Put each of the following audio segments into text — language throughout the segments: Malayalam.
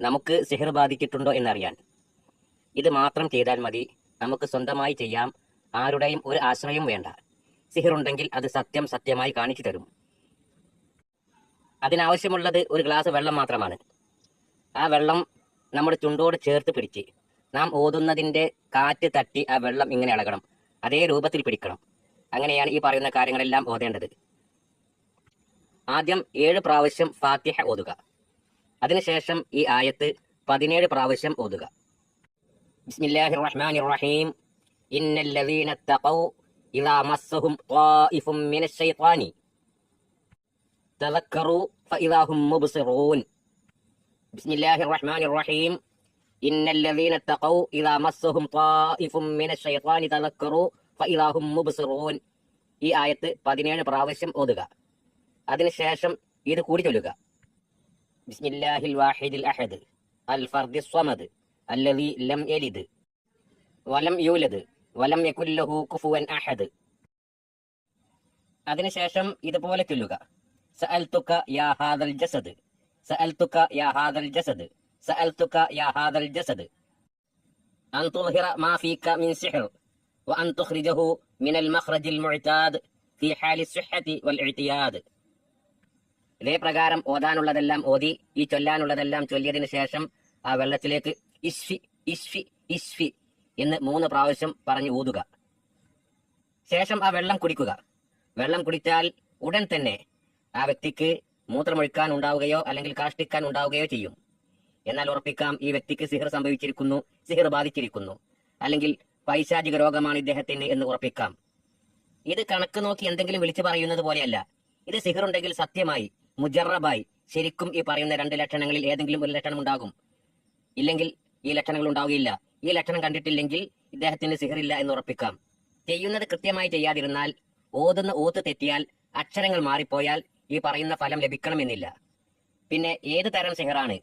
നമുക്ക് സിഹിർ ബാധിച്ചിട്ടുണ്ടോ എന്നറിയാൻ. ഇത് മാത്രം ചെയ്താൽ മതി. നമുക്ക് സ്വന്തമായി ചെയ്യാം. ആരുടെയും ഒരു ആശ്രയം വേണ്ട. സിഹിറുണ്ടെങ്കിൽ അത് സത്യമായി കാണിച്ചു തരും. അതിനാവശ്യമുള്ളത് ഒരു ഗ്ലാസ് വെള്ളം മാത്രമാണ്. ആ വെള്ളം നമ്മുടെ ചുണ്ടോട് ചേർത്ത് പിടിച്ച് നാം ഓതുന്നതിൻ്റെ കാറ്റ് തട്ടി ആ വെള്ളം ഇങ്ങനെ ഇളകണം. അതേ രൂപത്തിൽ പിടിക്കണം. അങ്ങനെയാണ് ഈ പറയുന്ന കാര്യങ്ങളെല്ലാം ഓതേണ്ടത്. ആദ്യം 7 പ്രാവശ്യം ഫാത്തിഹ ഓതുക. അതിനുശേഷം ഈ ആയത്ത് 17 പ്രാവശ്യം ഓതുക. ബിസ്മില്ലാഹിർ റഹ്മാനിർ റഹീം. ഇന്നല്ലദീന തഖൗ ഇദാ മസ്സഹും ത്വായിഫും മിനശ് ശൈത്വാനി തദക്കറു ഫഇദാ ഹും മുബ്സിറൂൻ. ബിസ്മില്ലാഹിർ റഹ്മാനിർ റഹീം. ഇന്നല്ലദീന തഖൗ ഇദാ മസ്സഹും ത്വായിഫും മിനശ് ശൈത്വാനി തദക്കറു ഫഇദാ ഹും മുബ്സിറൂൻ. ഈ ആയത്ത് 17 പ്രാവശ്യം ഓതുക. അതിനുശേഷം ഇത് കൂടി ചൊല്ലുക. ബിസ്മില്ലാഹിൽ വാഹിദിൽ അഹദ് അൽ ഫർദിസ് സ്വമദ് അല്ലദീ ലം യലിദ് വലം യൂലദ് വലം യകുൽ ലഹു കുഫുവൻ അഹദ്. അതിനുശേഷം ഇതുപോലെ ചൊല്ലുക. സഅൽതുക യാ ഹാദൽ ജസദ് സഅൽതുക യാ ഹാദൽ ജസദ് സഅൽതുക യാ ഹാദൽ ജസദ് അൻ തുൽഹിറ മാ ഫീക മിൻ സിഹ്ർ വഅൻ തുഖ്രിജഹു മിനൽ മഖ്റജിൽ മുഅ്താദ് ഫീ ഹാലി സിഹ്ഹതി വൽ ഇഅ്തിയാദ്. ഇതേ പ്രകാരം ഓതാനുള്ളതെല്ലാം ഓതി ഈ ചൊല്ലാനുള്ളതെല്ലാം ചൊല്ലിയതിനു ശേഷം ആ വെള്ളത്തിലേക്ക് ഇസ്ഫി ഇസ്ഫി ഇസ്ഫി എന്ന് 3 പ്രാവശ്യം പറഞ്ഞ് ഊതുക. ശേഷം ആ വെള്ളം കുടിക്കുക. വെള്ളം കുടിച്ചാൽ ഉടൻ തന്നെ ആ വ്യക്തിക്ക് മൂത്രമൊഴിക്കാൻ ഉണ്ടാവുകയോ അല്ലെങ്കിൽ കാഷ്ടിക്കാൻ ഉണ്ടാവുകയോ ചെയ്യും. എന്നാൽ ഉറപ്പിക്കാം, ഈ വ്യക്തിക്ക് സിഹിർ സംഭവിച്ചിരിക്കുന്നു, സിഹിർ ബാധിച്ചിരിക്കുന്നു, അല്ലെങ്കിൽ പൈശാചിക രോഗമാണ് ഇദ്ദേഹത്തിന് എന്ന് ഉറപ്പിക്കാം. ഇത് കണക്ക് നോക്കി എന്തെങ്കിലും വിളിച്ചു പറയുന്നത് പോലെയല്ല. ഇത് സിഹിറുണ്ടെങ്കിൽ സത്യമായി മുജറബായി ശരിക്കും ഈ പറയുന്ന 2 ലക്ഷണങ്ങളിൽ ഏതെങ്കിലും ഒരു ലക്ഷണം ഉണ്ടാകും. ഇല്ലെങ്കിൽ ഈ ലക്ഷണങ്ങൾ ഉണ്ടാവുകയില്ല. ഈ ലക്ഷണം കണ്ടിട്ടില്ലെങ്കിൽ ഇദ്ദേഹത്തിന് സിഹിറില്ല എന്ന് ഉറപ്പിക്കാം. ചെയ്യുന്നത് കൃത്യമായി ചെയ്യാതിരുന്നാൽ, ഓതുന്ന ഓത്ത് തെറ്റിയാൽ, അക്ഷരങ്ങൾ മാറിപ്പോയാൽ ഈ പറയുന്ന ഫലം ലഭിക്കണമെന്നില്ല. പിന്നെ ഏത് തരം സിഹിറാണ്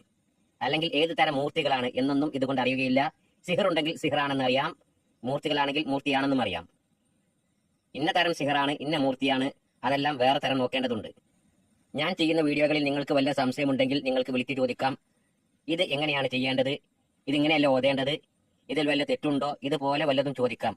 അല്ലെങ്കിൽ ഏത് തരം മൂർത്തികളാണ് എന്നൊന്നും ഇതുകൊണ്ട് അറിയുകയില്ല. സിഹിറുണ്ടെങ്കിൽ സിഹിറാണെന്ന് അറിയാം, മൂർത്തികളാണെങ്കിൽ മൂർത്തിയാണെന്നും അറിയാം. ഇന്ന തരം സിഹിറാണ്, ഇന്ന മൂർത്തിയാണ്, അതെല്ലാം വേറെ തരം നോക്കേണ്ടതുണ്ട്. ഞാൻ ചെയ്യുന്ന വീഡിയോകളിൽ നിങ്ങൾക്ക് വല്ല സംശയമുണ്ടെങ്കിൽ നിങ്ങൾക്ക് വിളിച്ച് ചോദിക്കാം. ഇത് എങ്ങനെയാണ് ചെയ്യേണ്ടത്, ഇതിങ്ങനെയല്ല ഓതേണ്ടത്, ഇതിൽ വല്ല തെറ്റുണ്ടോ, ഇതുപോലെ വല്ലതും ചോദിക്കാം.